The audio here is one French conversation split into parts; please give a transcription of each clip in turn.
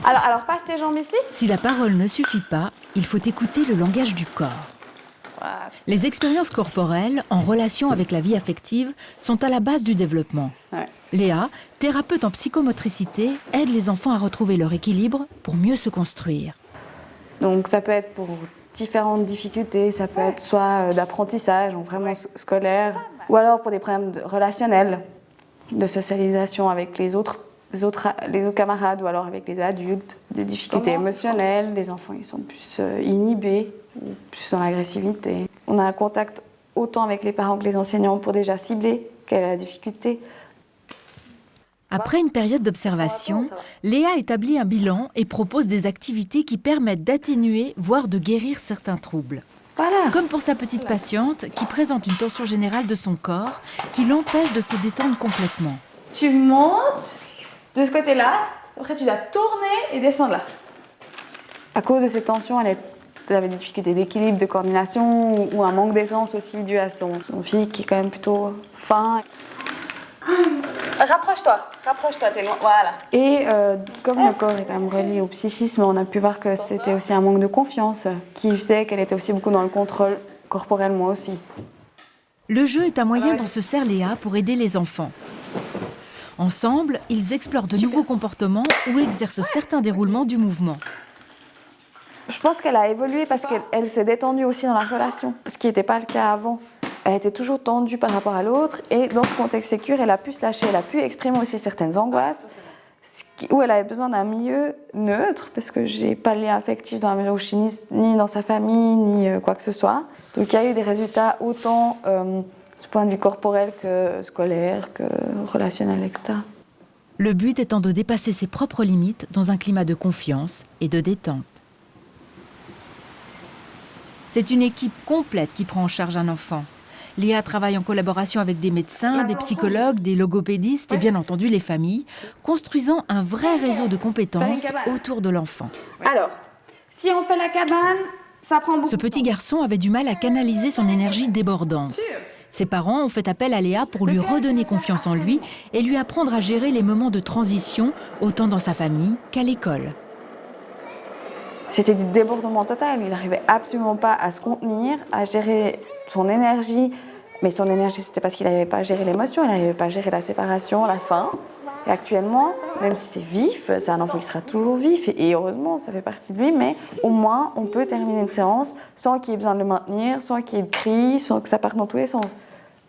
Alors passe tes jambes ici. Si la parole ne suffit pas, il faut écouter le langage du corps. Voilà. Les expériences corporelles, en relation avec la vie affective, sont à la base du développement. Ouais. Léa, thérapeute en psychomotricité, aide les enfants à retrouver leur équilibre pour mieux se construire. Donc ça peut être pour différentes difficultés, ça peut être soit d'apprentissage, donc vraiment scolaire, ou alors pour des problèmes relationnels, de socialisation avec les autres camarades ou alors avec les adultes, des difficultés émotionnelles, les enfants ils sont plus inhibés, ou plus dans l'agressivité. On a un contact autant avec les parents que les enseignants pour déjà cibler quelle est la difficulté. Après une période d'observation, Léa établit un bilan et propose des activités qui permettent d'atténuer, voire de guérir certains troubles. Voilà. Comme pour sa petite patiente qui présente une tension générale de son corps qui l'empêche de se détendre complètement. Tu montes de ce côté-là, après tu dois tourner et descendre là. À cause de ces tensions, elle avait des difficultés d'équilibre, de coordination ou un manque d'aisance aussi dû à son physique qui est quand même plutôt fin. Rapproche-toi, t'es loin, voilà. Et comme le corps est quand même relié au psychisme, on a pu voir que c'était aussi un manque de confiance qui faisait qu'elle était aussi beaucoup dans le contrôle corporel, moi aussi. Le jeu est un moyen dont se sert Léa pour aider les enfants. Ensemble, ils explorent de nouveaux comportements ou exercent certains déroulements du mouvement. Je pense qu'elle a évolué parce qu'elle s'est détendue aussi dans la relation, ce qui n'était pas le cas avant. Elle était toujours tendue par rapport à l'autre et dans ce contexte sécure, elle a pu se lâcher, elle a pu exprimer aussi certaines angoisses où elle avait besoin d'un milieu neutre parce que j'ai pas de lien affectif dans la mesure où je suis ni dans sa famille ni quoi que ce soit. Donc il y a eu des résultats autant du point de vue corporel que scolaire, que relationnel, etc. Le but étant de dépasser ses propres limites dans un climat de confiance et de détente. C'est une équipe complète qui prend en charge un enfant. Léa travaille en collaboration avec des médecins, des psychologues, des logopédistes et bien entendu les familles, construisant un vrai réseau de compétences autour de l'enfant. Alors, si on fait la cabane, ça prend beaucoup Ce petit garçon avait du mal à canaliser son énergie débordante. Ses parents ont fait appel à Léa pour lui redonner confiance en lui et lui apprendre à gérer les moments de transition, autant dans sa famille qu'à l'école. C'était du débordement total, il n'arrivait absolument pas à se contenir, à gérer son énergie. Mais son énergie, c'était parce qu'il n'arrivait pas à gérer l'émotion, il n'arrivait pas à gérer la séparation, la faim. Et actuellement, même si c'est vif, c'est un enfant qui sera toujours vif, et heureusement, ça fait partie de lui, mais au moins, on peut terminer une séance sans qu'il y ait besoin de le maintenir, sans qu'il y ait de cris, sans que ça parte dans tous les sens.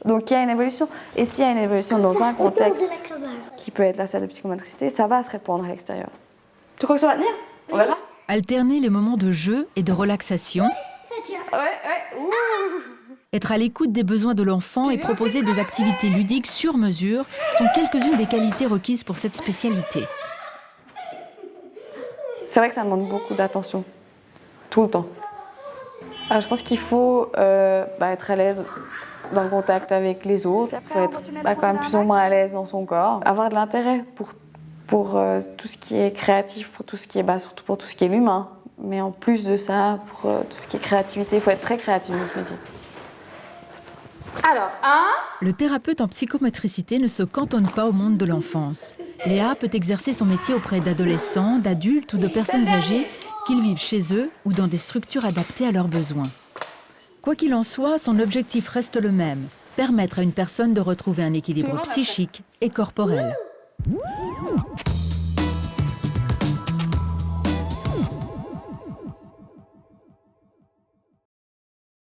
Donc il y a une évolution. Et s'il y a une évolution dans un contexte qui peut être la salle de psychomotricité, ça va se répandre à l'extérieur. Tu crois que ça va tenir? On verra. Alterner les moments de jeu et de relaxation, Ouais. être à l'écoute des besoins de l'enfant et proposer des activités ludiques sur mesure sont quelques-unes des qualités requises pour cette spécialité. C'est vrai que ça demande beaucoup d'attention, tout le temps. Alors, je pense qu'il faut être à l'aise dans le contact avec les autres, il faut être quand même plus ou moins à l'aise dans son corps, avoir de l'intérêt pour tout ce qui est créatif, pour tout ce qui est, surtout pour tout ce qui est l'humain. Mais en plus de ça, pour tout ce qui est créativité, il faut être très créatif dans ce métier. Alors, Le thérapeute en psychomotricité ne se cantonne pas au monde de l'enfance. Léa peut exercer son métier auprès d'adolescents, d'adultes ou de personnes âgées, qu'ils vivent chez eux ou dans des structures adaptées à leurs besoins. Quoi qu'il en soit, son objectif reste le même, permettre à une personne de retrouver un équilibre psychique et corporel.